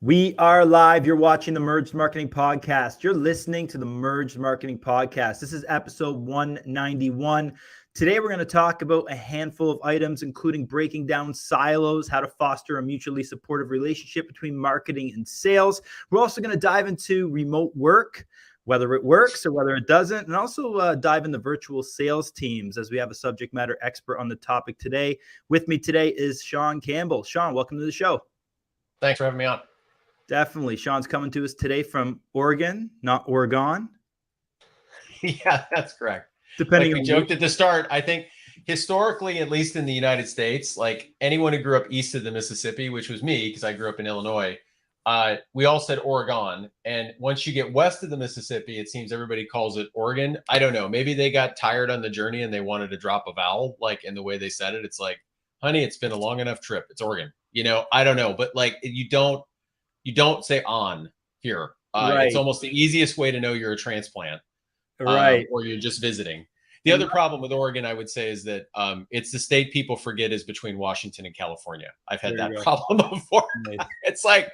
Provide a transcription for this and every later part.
We are live. You're watching the Merged Marketing Podcast. You're listening to the Merged Marketing Podcast. This is episode 191. Today, we're going to talk about a handful of items, including breaking down silos, how to foster a mutually supportive relationship between marketing and sales. We're also going to dive into remote work, whether it works or whether it doesn't, and also dive into virtual sales teams as we have a subject matter expert on the topic today. With me today is Sean Campbell. Sean, welcome to the show. Thanks for having me on. Definitely. Sean's coming to us today from Oregon, not Oregon. Yeah, that's correct. Depending like we joked at the start, I think historically, at least in the United States, like anyone who grew up east of the Mississippi, which was me because I grew up in Illinois, we all said Oregon. And once you get west of the Mississippi, it seems everybody calls it Oregon. I don't know. Maybe they got tired on the journey and they wanted to drop a vowel, like in the way they said it. It's like, honey, it's been a long enough trip. It's Oregon. I don't know. But like you don't say on here. Right. It's almost the easiest way to know you're a transplant, right, or you're just visiting. The other problem with Oregon, I would say, is that it's the state people forget is between Washington and California. I've had that problem before. Nice. It's like,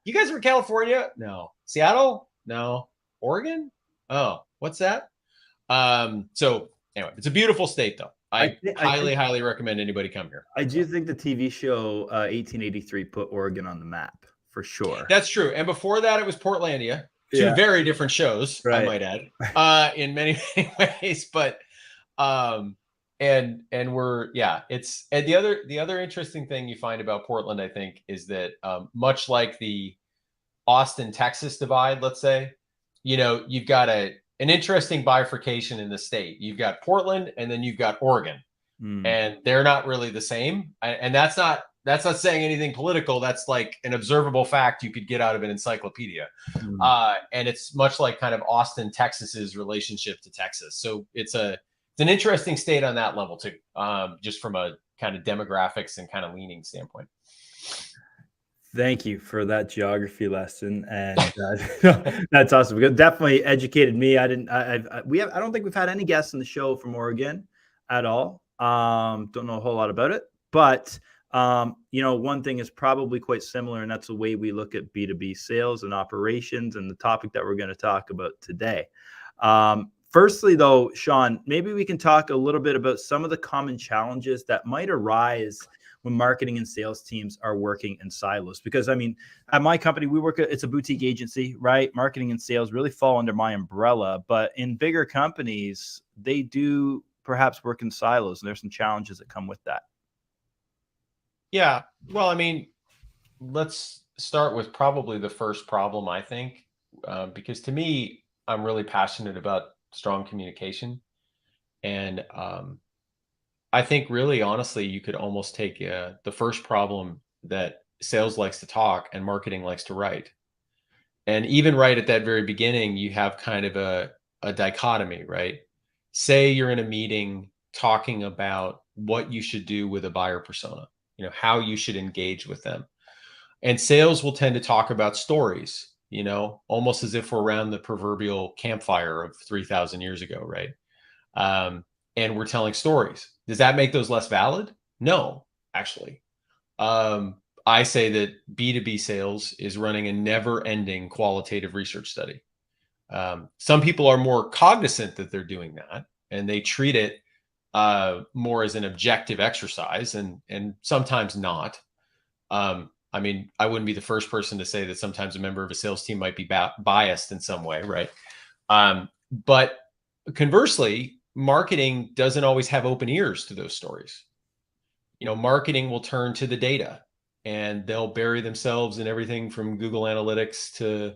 you guys are in California? No. Seattle? No. Oregon? Oh, what's that? So anyway, it's a beautiful state, though. I highly recommend anybody come here. I do think the TV show 1883 put Oregon on the map. For sure. That's true. And before that, it was Portlandia. Two very different shows, right. I might add, in many, many ways. But and we're it's and the other interesting thing you find about Portland, I think, is that much like the Austin, Texas divide, let's say, you've got an interesting bifurcation in the state. You've got Portland and then you've got Oregon. And they're not really the same. And that's not saying anything political. That's like an observable fact you could get out of an encyclopedia. And it's much like kind of Austin, Texas's relationship to Texas. So it's an interesting state on that level too, just from a kind of demographics and kind of leaning standpoint. Thank you for that geography lesson, and that's awesome. It definitely educated me. I don't think we've had any guests on the show from Oregon at all. Don't know a whole lot about it, but one thing is probably quite similar, and that's the way we look at B2B sales and operations and the topic that we're going to talk about today. Firstly, though, Sean, maybe we can talk a little bit about some of the common challenges that might arise when marketing and sales teams are working in silos. Because, I mean, at my company, it's a boutique agency, right? Marketing and sales really fall under my umbrella. But in bigger companies, they do perhaps work in silos, and there's some challenges that come with that. Yeah. Well, I mean, let's start with probably the first problem, I think, because to me, I'm really passionate about strong communication. And I think really, honestly, you could almost take the first problem that sales likes to talk and marketing likes to write. And even right at that very beginning, you have kind of a dichotomy, right? Say you're in a meeting talking about what you should do with a buyer persona. How you should engage with them. And sales will tend to talk about stories, almost as if we're around the proverbial campfire of 3,000 years ago, right? And we're telling stories. Does that make those less valid? No, actually. I say that B2B sales is running a never-ending qualitative research study. Some people are more cognizant that they're doing that, and they treat it more as an objective exercise, and sometimes not. I mean, I wouldn't be the first person to say that sometimes a member of a sales team might be biased in some way, right? But conversely, marketing doesn't always have open ears to those stories. Marketing will turn to the data, and they'll bury themselves in everything from Google Analytics to,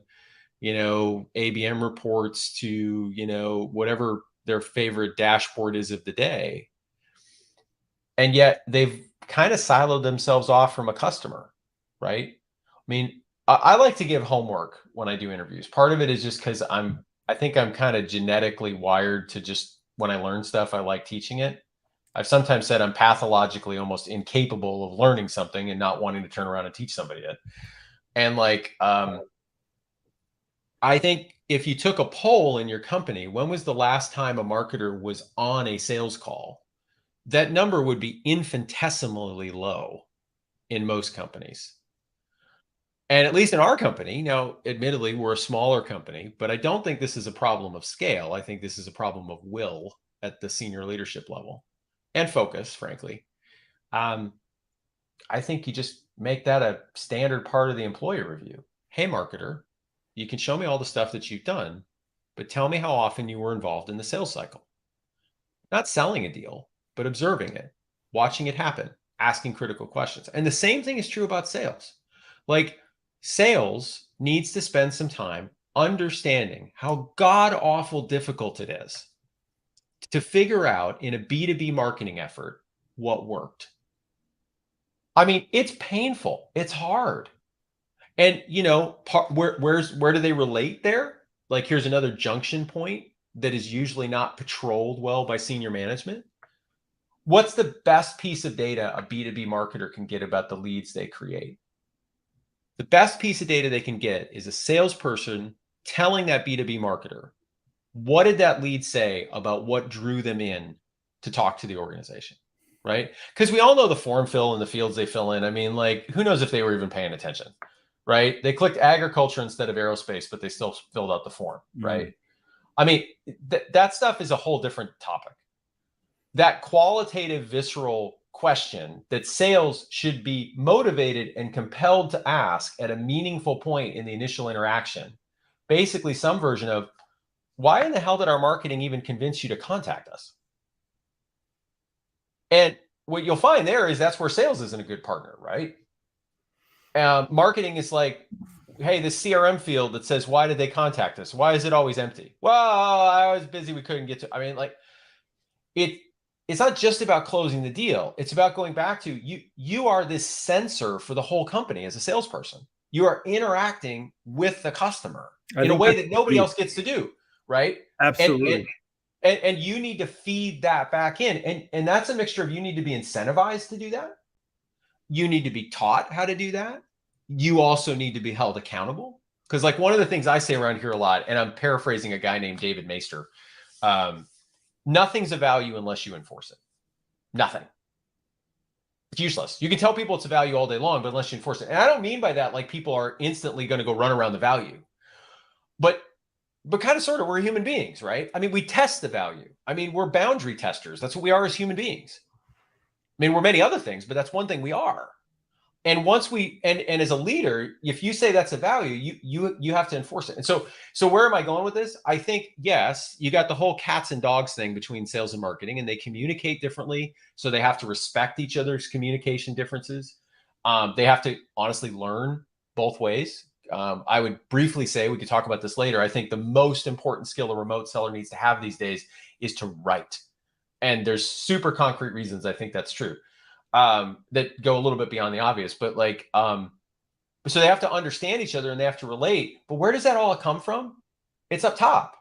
ABM reports to, whatever their favorite dashboard is of the day. And yet they've kind of siloed themselves off from a customer, right? I mean, I like to give homework when I do interviews. Part of it is just because I think I'm kind of genetically wired to just, when I learn stuff, I like teaching it. I've sometimes said I'm pathologically almost incapable of learning something and not wanting to turn around and teach somebody it. And I think if you took a poll in your company, when was the last time a marketer was on a sales call? That number would be infinitesimally low in most companies. And at least in our company, now, admittedly, we're a smaller company, but I don't think this is a problem of scale. I think this is a problem of will at the senior leadership level and focus, frankly. Um, I think you just make that a standard part of the employee review. Hey, marketer, you can show me all the stuff that you've done, but tell me how often you were involved in the sales cycle. Not selling a deal, but observing it, watching it happen, asking critical questions. And the same thing is true about sales. Like, sales needs to spend some time understanding how god awful difficult it is to figure out in a B2B marketing effort what worked. I mean, it's painful. It's hard. And where do they relate there? Like, here's another junction point that is usually not patrolled well by senior management. What's the best piece of data a B2B marketer can get about the leads they create? The best piece of data they can get is a salesperson telling that B2B marketer, what did that lead say about what drew them in to talk to the organization, right? Because we all know the form fill and the fields they fill in. I mean, like, who knows if they were even paying attention, right? They clicked agriculture instead of aerospace, but they still filled out the form, right? I mean, that stuff is a whole different topic. That qualitative, visceral question that sales should be motivated and compelled to ask at a meaningful point in the initial interaction, basically some version of, why in the hell did our marketing even convince you to contact us? And what you'll find there is that's where sales isn't a good partner, right? Marketing is like, hey, this CRM field that says, why did they contact us? Why is it always empty? Well, I was busy. We couldn't get to, I mean, like, it's not just about closing the deal. It's about going back to you are this sensor for the whole company as a salesperson. You are interacting with the customer in a way that nobody else gets to do, right? Absolutely. And you need to feed that back in. And that's a mixture of, you need to be incentivized to do that. You need to be taught how to do that. You also need to be held accountable. Because, like, one of the things I say around here a lot, and I'm paraphrasing a guy named David Maister, nothing's of value unless you enforce it. Nothing. It's useless. You can tell people it's a value all day long, but unless you enforce it. And I don't mean by that like people are instantly going to go run around the value. But kind of sort of, we're human beings, right? I mean, we test the value. I mean, we're boundary testers. That's what we are as human beings. I mean, we're many other things, but that's one thing we are. And once we, and as a leader, if you say that's a value, you have to enforce it. And so where am I going with this? I think, yes, you got the whole cats and dogs thing between sales and marketing, and they communicate differently. So they have to respect each other's communication differences. They have to honestly learn both ways. I would briefly say, we could talk about this later, I think the most important skill a remote seller needs to have these days is to write. And there's super concrete reasons I think that's true, that go a little bit beyond the obvious. But like, so they have to understand each other and they have to relate. But where does that all come from? It's up top.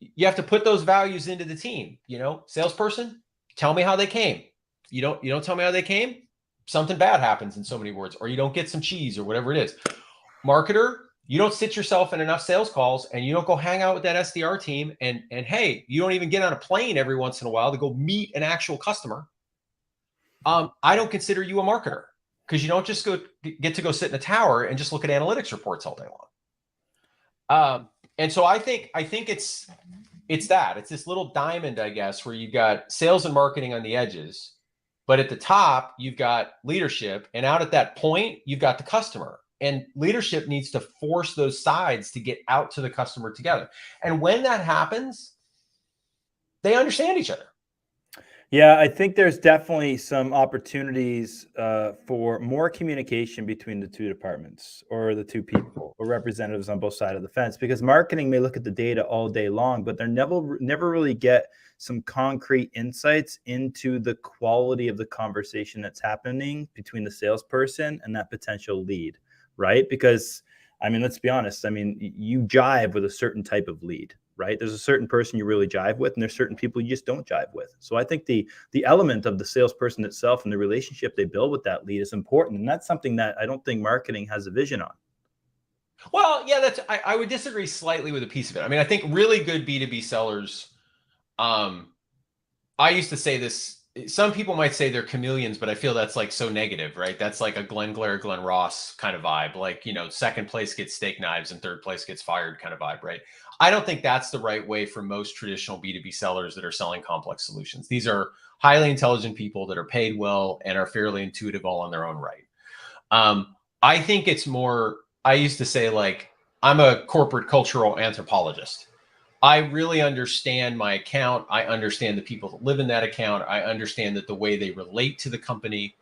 You have to put those values into the team. You know, salesperson, tell me how they came. You don't tell me how they came, something bad happens, in so many words, or you don't get some cheese or whatever it is. Marketer, you don't sit yourself in enough sales calls, and you don't go hang out with that SDR team, and hey, you don't even get on a plane every once in a while to go meet an actual customer. I don't consider you a marketer, because you don't just get to go sit in a tower and just look at analytics reports all day long. And so I think it's that. It's this little diamond, I guess, where you've got sales and marketing on the edges, but at the top, you've got leadership, and out at that point, you've got the customer. And leadership needs to force those sides to get out to the customer together. And when that happens, they understand each other. Yeah, I think there's definitely some opportunities for more communication between the two departments, or the two people, or representatives on both sides of the fence, because marketing may look at the data all day long, but they're never really get some concrete insights into the quality of the conversation that's happening between the salesperson and that potential lead, right? Because, I mean, let's be honest. I mean, you jive with a certain type of lead, right? There's a certain person you really jive with, and there's certain people you just don't jive with. So I think the element of the salesperson itself and the relationship they build with that lead is important. And that's something that I don't think marketing has a vision on. Well, yeah, I would disagree slightly with a piece of it. I mean, I think really good B2B sellers, I used to say this some people might say they're chameleons, but I feel that's like so negative, right? That's like a Glenn Glare, Glenn Ross kind of vibe. Like, second place gets steak knives and third place gets fired kind of vibe, right? I don't think that's the right way for most traditional B2B sellers that are selling complex solutions. These are highly intelligent people that are paid well and are fairly intuitive all on their own right. I think it's more, I used to say, like, I'm a corporate cultural anthropologist. I really understand my account. I understand the people that live in that account. I understand that the way they relate to the company,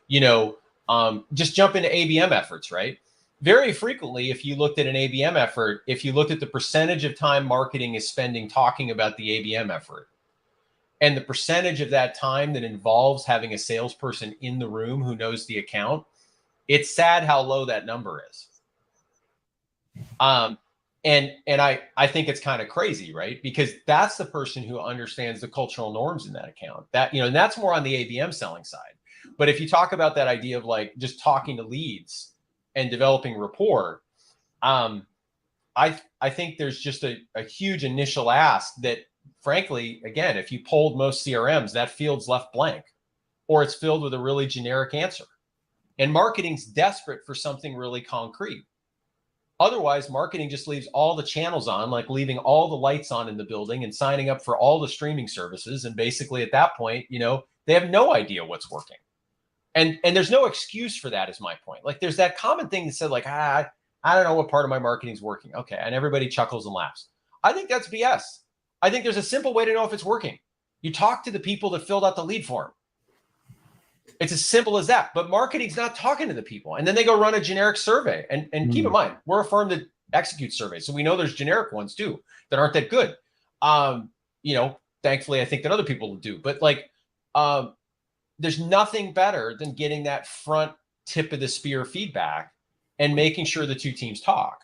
just jump into ABM efforts, right? Very frequently, if you looked at an ABM effort, if you looked at the percentage of time marketing is spending talking about the ABM effort and the percentage of that time that involves having a salesperson in the room who knows the account, it's sad how low that number is. And I think it's kind of crazy, right? Because that's the person who understands the cultural norms in that account. That, and that's more on the ABM selling side. But if you talk about that idea of like just talking to leads and developing rapport, I think there's just a huge initial ask that, frankly, again, if you polled most CRMs, that field's left blank, or it's filled with a really generic answer. And marketing's desperate for something really concrete. Otherwise, marketing just leaves all the channels on, like leaving all the lights on in the building and signing up for all the streaming services. And basically at that point, they have no idea what's working. And there's no excuse for that, is my point. Like, there's that common thing that said, like, I don't know what part of my marketing's working. Okay. And everybody chuckles and laughs. I think that's BS. I think there's a simple way to know if it's working. You talk to the people that filled out the lead form. It's as simple as that. But marketing's not talking to the people. And then they go run a generic survey. And keep in mind, we're a firm that executes surveys. So we know there's generic ones too that aren't that good. Thankfully, I think that other people do. But like, there's nothing better than getting that front tip of the spear feedback and making sure the two teams talk.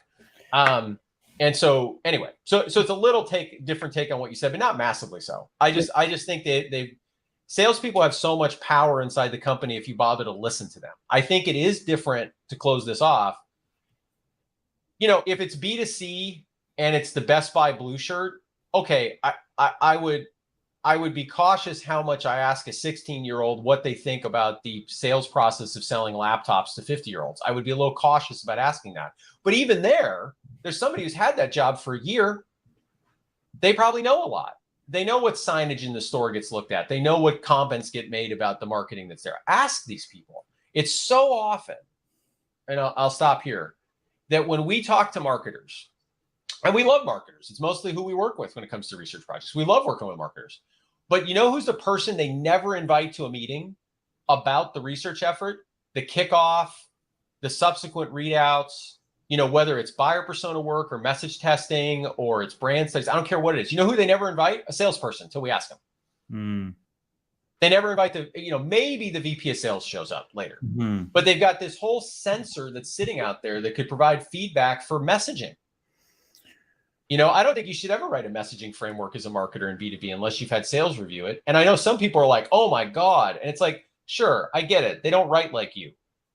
And so anyway, so it's a little different take on what you said, but not massively so. I just think they salespeople have so much power inside the company if you bother to listen to them. I think it is different, to close this off. If it's B2C and it's the Best Buy blue shirt, okay, I would be cautious how much I ask a 16-year-old what they think about the sales process of selling laptops to 50-year-olds. I would be a little cautious about asking that. But even there's somebody who's had that job for a year. They probably know a lot. They know what signage in the store gets looked at. They know what comments get made about the marketing that's there. Ask these people. It's so often, and I'll stop here, that when we talk to marketers, and we love marketers, it's mostly who we work with when it comes to research projects. We love working with marketers. But you know who's the person they never invite to a meeting about the research effort, the kickoff, the subsequent readouts, whether it's buyer persona work or message testing or it's brand studies, I don't care what it is. You know who they never invite? A salesperson until we ask them. They never invite maybe the VP of sales shows up later, but they've got this whole sensor that's sitting out there that could provide feedback for messaging. I don't think you should ever write a messaging framework as a marketer in B2B unless you've had sales review it. And I know some people are like, oh my God. And it's like, sure, I get it. They don't write like you.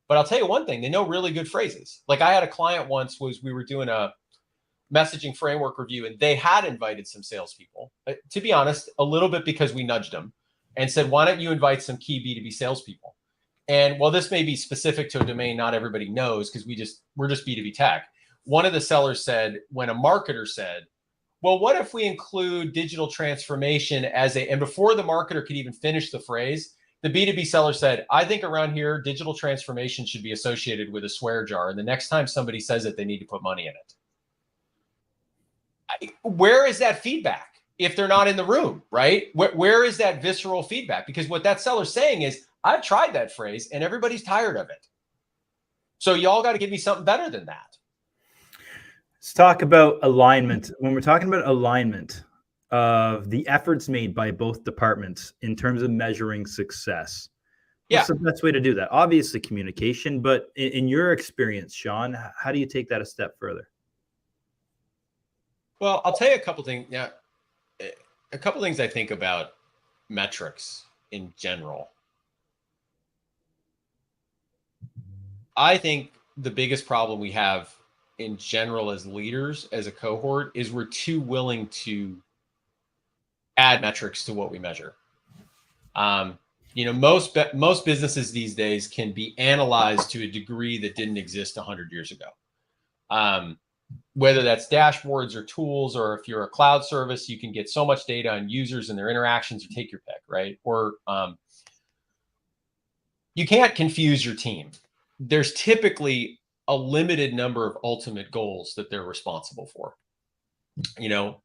But I'll tell you one thing, they know really good phrases. Like, I had a client once, we were doing a messaging framework review, and they had invited some salespeople, to be honest, a little bit because we nudged them and said, why don't you invite some key B2B salespeople? And while this may be specific to a domain not everybody knows, because we're just B2B tech, one of the sellers said, when a marketer said, well, what if we include digital transformation and before the marketer could even finish the phrase, the B2B seller said, I think around here, digital transformation should be associated with a swear jar. And the next time somebody says it, they need to put money in it. Where is that feedback if they're not in the room, right? Where is that visceral feedback? Because what that seller's saying is, I've tried that phrase and everybody's tired of it. So y'all got to give me something better than that. Let's talk about alignment. When we're talking about alignment of the efforts made by both departments in terms of measuring success, what's the best way to do that? Obviously communication, but in your experience, Sean, how do you take that a step further? Well, I'll tell you a couple things. Yeah, a couple things I think about metrics in general. I think the biggest problem we have in general as leaders, as a cohort, is we're too willing to add metrics to what we measure. Most businesses these days can be analyzed to a degree that didn't exist 100 years ago. Whether that's dashboards or tools, or if you're a cloud service, you can get so much data on users and their interactions, or take your pick, right? Or you can't confuse your team. There's typically a limited number of ultimate goals that they're responsible for.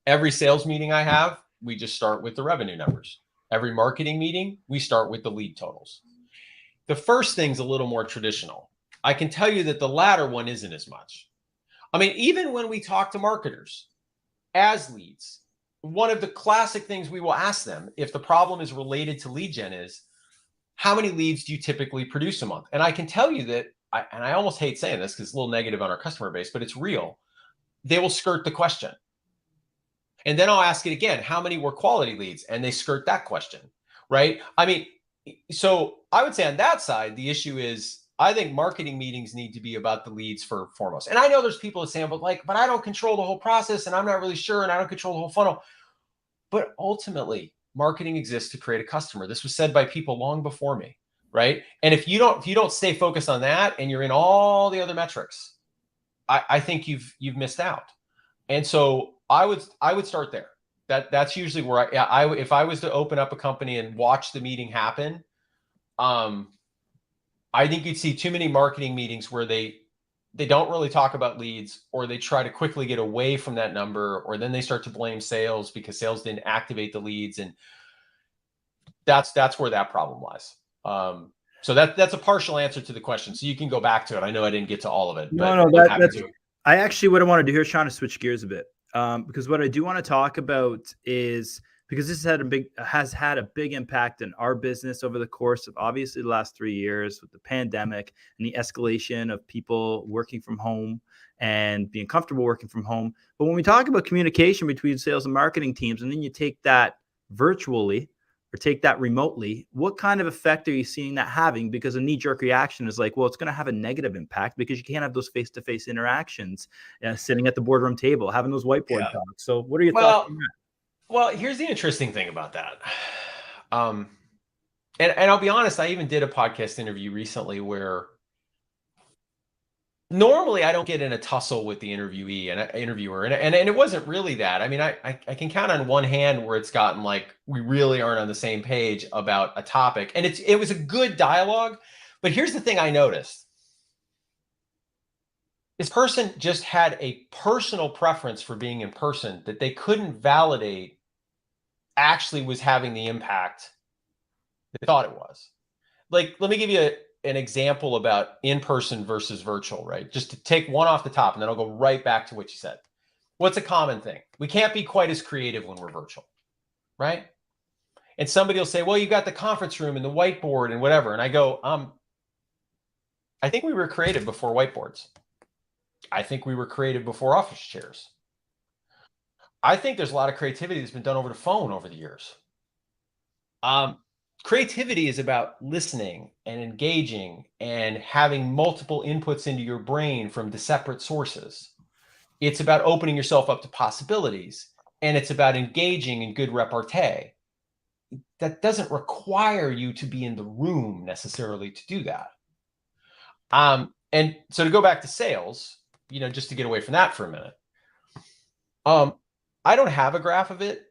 Every sales meeting I have, we just start with the revenue numbers. Every marketing meeting, we start with the lead totals. The first thing's a little more traditional. I can tell you that the latter one isn't as much. I mean, even when we talk to marketers as leads, one of the classic things we will ask them, if the problem is related to lead gen, is how many leads do you typically produce a month? And I can tell you that, and I almost hate saying this because it's a little negative on our customer base, but it's real. They will skirt the question. And then I'll ask it again, how many were quality leads? And they skirt that question, right? I mean, so I would say on that side, the issue is, I think marketing meetings need to be about the leads foremost. And I know there's people that say, but I don't control the whole process, and I'm not really sure, and I don't control the whole funnel. But ultimately, marketing exists to create a customer. This was said by people long before me, right? And if you don't stay focused on that, and you're in all the other metrics, I think you've missed out. And so I would start there. That's usually where if I was to open up a company and watch the meeting happen, I think you'd see too many marketing meetings where they don't really talk about leads, or they try to quickly get away from that number, or then they start to blame sales because sales didn't activate the leads. And that's where that problem lies. So that's a partial answer to the question. So you can go back to it. I know I didn't get to all of it. No, I actually, what I want to do here, Sean, is switch gears a bit. Because what I do want to talk about is, because this has had a big impact in our business over the course of obviously the last 3 years with the pandemic and the escalation of people working from home and being comfortable working from home. But when we talk about communication between sales and marketing teams, and then you take that virtually or take that remotely, what kind of effect are you seeing that having? Because a knee-jerk reaction is like, well, it's going to have a negative impact because you can't have those face-to-face interactions, sitting at the boardroom table, having those whiteboard talks. So what are your thoughts on that? Well, here's the interesting thing about that. And I'll be honest, I even did a podcast interview recently where normally I don't get in a tussle with the interviewer, and it wasn't really that. I mean, I can count on one hand where it's gotten like we really aren't on the same page about a topic, and it was a good dialogue. But here's the thing I noticed: this person just had a personal preference for being in person that they couldn't validate actually was having the impact they thought it was. Like, let me give you an example about in-person versus virtual, right? Just to take one off the top, and then I'll go right back to what you said. What's a common thing? We can't be quite as creative when we're virtual, right? And somebody will say, well, you got the conference room and the whiteboard and whatever. And I go, I think we were creative before whiteboards. I think we were creative before office chairs. I think there's a lot of creativity that's been done over the phone over the years. Creativity is about listening and engaging and having multiple inputs into your brain from separate sources. It's about opening yourself up to possibilities, and it's about engaging in good repartee. That doesn't require you to be in the room necessarily to do that. And so to go back to sales, just to get away from that for a minute, I don't have a graph of it,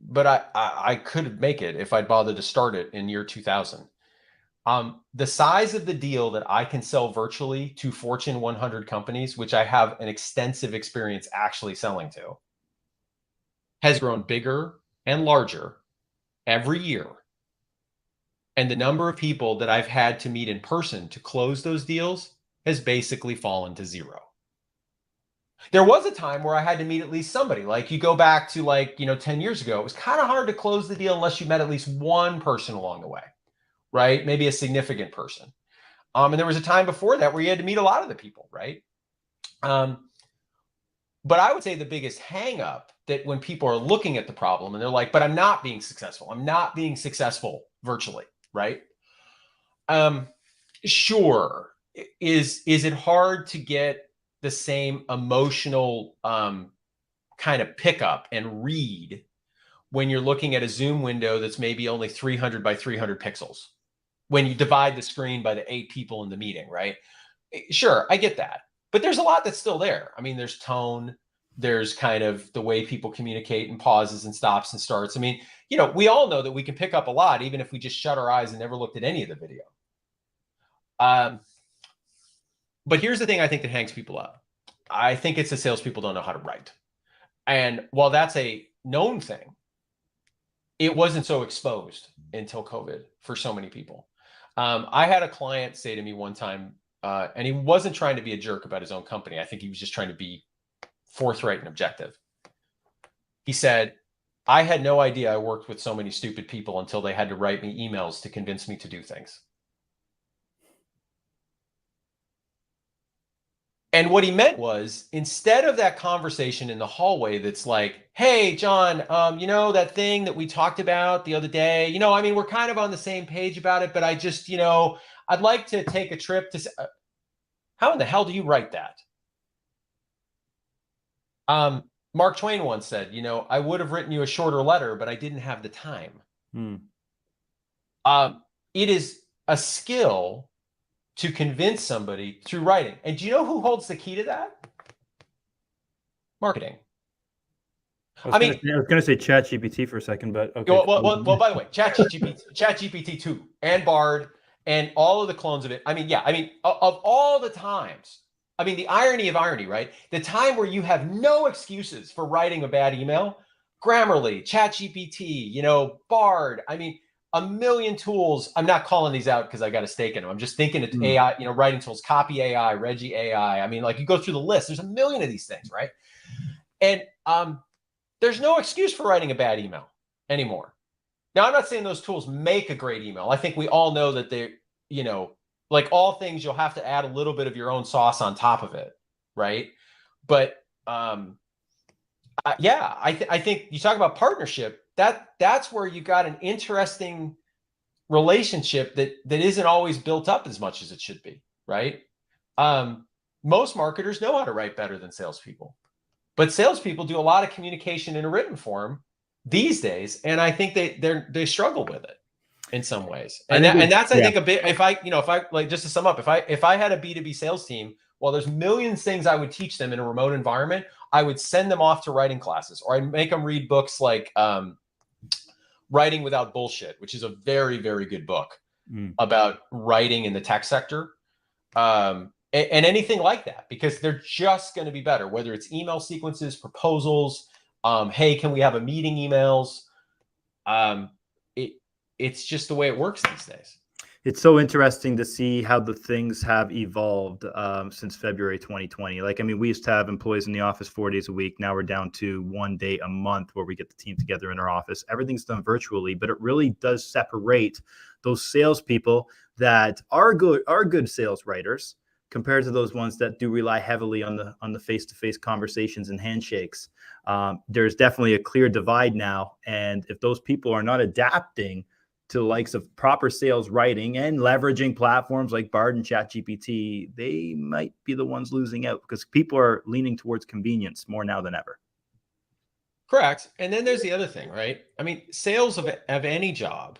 but I could make it if I'd bothered to start it in year 2000. The size of the deal that I can sell virtually to Fortune 100 companies, which I have an extensive experience actually selling to, has grown bigger and larger every year. And the number of people that I've had to meet in person to close those deals has basically fallen to zero. There was a time where I had to meet at least somebody. Like, you go back to 10 years ago, it was kind of hard to close the deal unless you met at least one person along the way, right? Maybe a significant person. And there was a time before that where you had to meet a lot of the people, right? But I would say the biggest hang up that when people are looking at the problem and they're like, but I'm not being successful. I'm not being successful virtually, right? Sure. Is it hard to get the same emotional kind of pickup and read when you're looking at a Zoom window that's maybe only 300 by 300 pixels when you divide the screen by the 8 people in the meeting, right? Sure, I get that. But there's a lot that's still there. I mean, there's tone, there's kind of the way people communicate and pauses and stops and starts. I mean, we all know that we can pick up a lot, even if we just shut our eyes and never looked at any of the video. But here's the thing I think that hangs people up. I think it's that salespeople don't know how to write. And while that's a known thing, it wasn't so exposed until COVID for so many people. I had a client say to me one time, and he wasn't trying to be a jerk about his own company. I think he was just trying to be forthright and objective. He said, I had no idea I worked with so many stupid people until they had to write me emails to convince me to do things. And what he meant was, instead of that conversation in the hallway that's like, hey, John, that thing that we talked about the other day, I mean, we're kind of on the same page about it, but I just, I'd like to take a trip to, how in the hell do you write that? Mark Twain once said, I would have written you a shorter letter, but I didn't have the time. It is a skill to convince somebody through writing. And do you know who holds the key to that? Marketing. I was going to say ChatGPT for a second, but okay. Well, by the way, ChatGPT 2 and Bard and all of the clones of it. Of all the times, the irony of irony, right? The time where you have no excuses for writing a bad email, Grammarly, ChatGPT, Bard. A million tools. I'm not calling these out because I got a stake in them. I'm just thinking it's AI, writing tools, Copy AI, Reggie AI. You go through the list. There's a million of these things, right? And there's no excuse for writing a bad email anymore. Now, I'm not saying those tools make a great email. I think we all know that they, like all things, you'll have to add a little bit of your own sauce on top of it, right? But I think you talk about partnership. That's where you got an interesting relationship that isn't always built up as much as it should be, right? Most marketers know how to write better than salespeople, but salespeople do a lot of communication in a written form these days, and I think they struggle with it in some ways. And that's I think a bit. If I like, just to sum up, if I had a B2B sales team, well, there's millions of things I would teach them in a remote environment. I would send them off to writing classes, or I'd make them read books like Writing Without Bullshit, which is a very, very good book about writing in the tech sector, and anything like that, because they're just going to be better, whether it's email sequences, proposals, hey, can we have a meeting emails? It's just the way it works these days. It's so interesting to see how the things have evolved since February 2020. We used to have employees in the office 4 days a week. Now we're down to 1 day a month where we get the team together in our office. Everything's done virtually, but it really does separate those salespeople that are good sales writers compared to those ones that do rely heavily on the face-to-face conversations and handshakes. There's definitely a clear divide now, and if those people are not adapting to the likes of proper sales writing and leveraging platforms like Bard and ChatGPT, they might be the ones losing out, because people are leaning towards convenience more now than ever. Correct. And then there's the other thing, right? Sales of any job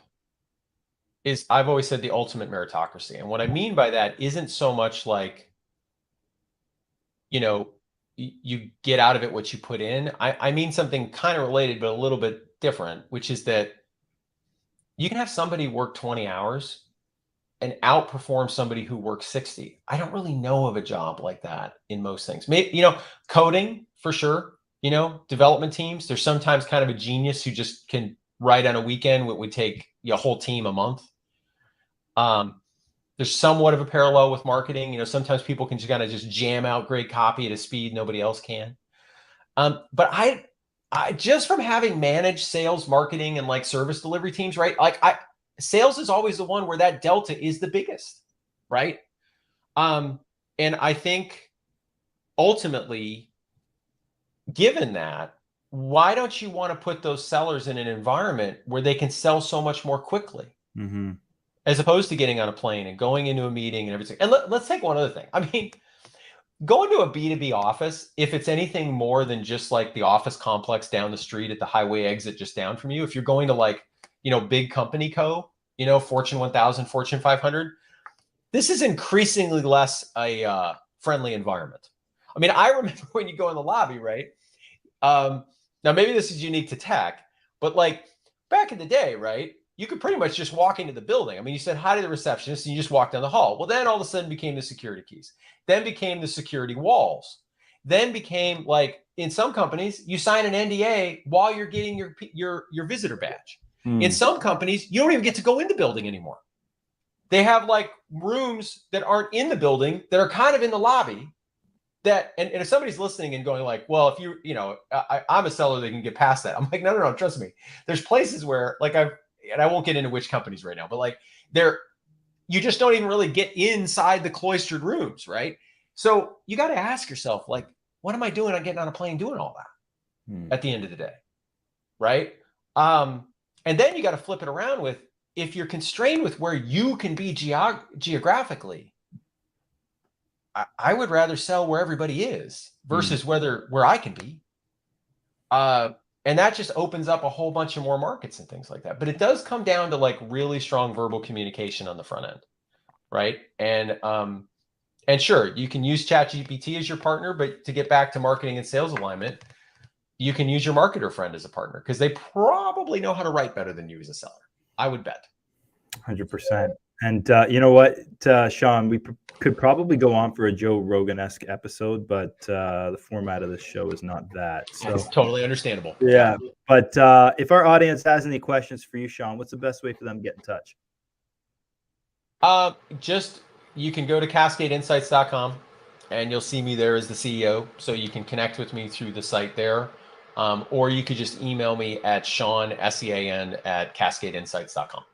is, I've always said, the ultimate meritocracy. And what I mean by that isn't so much like, you get out of it what you put in. I mean something kind of related, but a little bit different, which is that you can have somebody work 20 hours and outperform somebody who works 60. I don't really know of a job like that in most things. Maybe, coding for sure, development teams. There's sometimes kind of a genius who just can write on a weekend what would take a whole team a month. There's somewhat of a parallel with marketing. Sometimes people can just kind of just jam out great copy at a speed nobody else can. But I just from having managed sales, marketing, and like service delivery teams, right? Sales is always the one where that delta is the biggest, right? And I think ultimately, given that, why don't you want to put those sellers in an environment where they can sell so much more quickly, as opposed to getting on a plane and going into a meeting and everything? And let's take one other thing. Go into a B2B office, if it's anything more than just like the office complex down the street at the highway exit just down from you, if you're going to like, big company Fortune 1000, Fortune 500, this is increasingly less a friendly environment. I mean, I remember when you go in the lobby, right? Now maybe this is unique to tech, but like back in the day, right? You could pretty much just walk into the building. I mean, you said hi to the receptionist and you just walked down the hall. Well, then all of a sudden became the security keys, then became the security walls, then became like in some companies, you sign an NDA while you're getting your visitor badge. In some companies, you don't even get to go in the building anymore. They have like rooms that aren't in the building that are kind of in the lobby. And if somebody's listening and going like, well, if I'm a seller that can get past that. I'm like, no, trust me. There's places where like and I won't get into which companies right now, but like you just don't even really get inside the cloistered rooms, right? So you got to ask yourself, like, what am I doing? I'm getting on a plane doing all that at the end of the day, right? And then you got to flip it around with, if you're constrained with where you can be geographically, I would rather sell where everybody is versus where I can be. And that just opens up a whole bunch of more markets and things like that. But it does come down to like really strong verbal communication on the front end, right? And sure, you can use ChatGPT as your partner, but to get back to marketing and sales alignment, you can use your marketer friend as a partner because they probably know how to write better than you as a seller. I would bet. 100%. And you know what, Sean, we could probably go on for a Joe Rogan-esque episode, but the format of this show is not that. So it's totally understandable. Yeah. But if our audience has any questions for you, Sean, what's the best way for them to get in touch? You can go to cascadeinsights.com and you'll see me there as the CEO. So you can connect with me through the site there. Or you could just email me at Sean, SEAN, at cascadeinsights.com.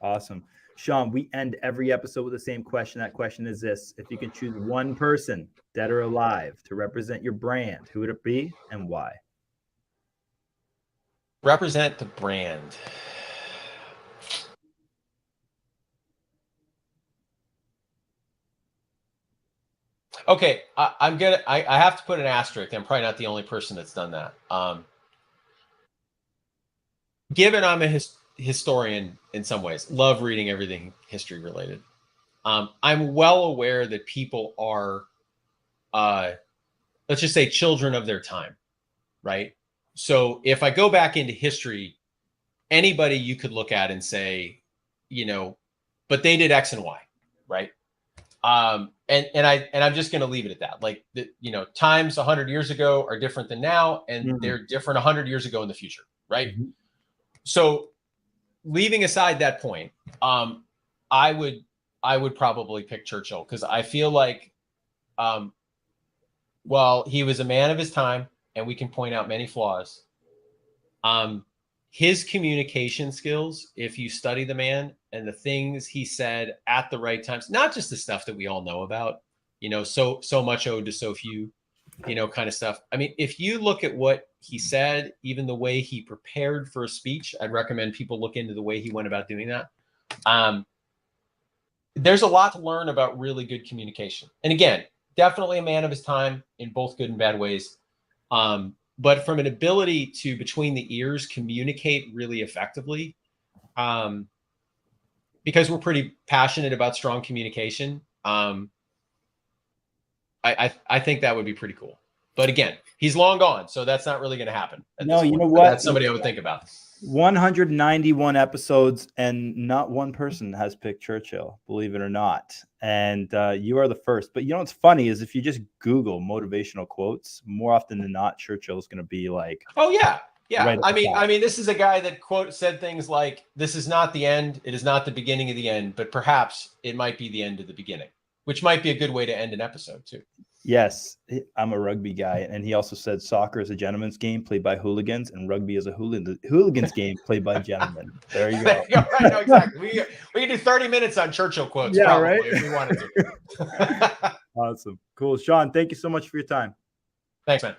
Awesome. Sean, we end every episode with the same question. That question is this: if you could choose one person, dead or alive, to represent your brand, who would it be and why? Represent the brand. Okay, I have to put an asterisk. I'm probably not the only person that's done that. Given I'm a historian in some ways, love reading everything history related. I'm well aware that people are, let's just say, children of their time, right? So if I go back into history, anybody you could look at and say, but they did X and Y, right? And I'm just going to leave it at that. Like, times 100 years ago are different than now, and they're different 100 years ago in the future, right? So leaving aside that point, I would probably pick Churchill because I feel like, while he was a man of his time, and we can point out many flaws, his communication skills, if you study the man and the things he said at the right times, not just the stuff that we all know about, so much owed to so few, kind of stuff. I mean, if you look at what he said, even the way he prepared for a speech, I'd recommend people look into the way he went about doing that. There's a lot to learn about really good communication. And again, definitely a man of his time in both good and bad ways. But from an ability to, between the ears, communicate really effectively, because we're pretty passionate about strong communication, I think that would be pretty cool. But again, he's long gone, so that's not really going to happen. No, you know what? That's somebody I would think about. 191 episodes, and not one person has picked Churchill, believe it or not. And you are the first. But what's funny is if you just Google motivational quotes, more often than not, Churchill is going to be like, oh yeah. Right I mean, this is a guy that said things like, "This is not the end. It is not the beginning of the end, but perhaps it might be the end of the beginning," which might be a good way to end an episode too. Yes, I'm a rugby guy. And he also said soccer is a gentleman's game played by hooligans, and rugby is a hooligan's game played by gentlemen. There you go. Right, no, exactly. We can do 30 minutes on Churchill quotes, probably, right? If we wanted to. Awesome. Cool. Sean, thank you so much for your time. Thanks, man.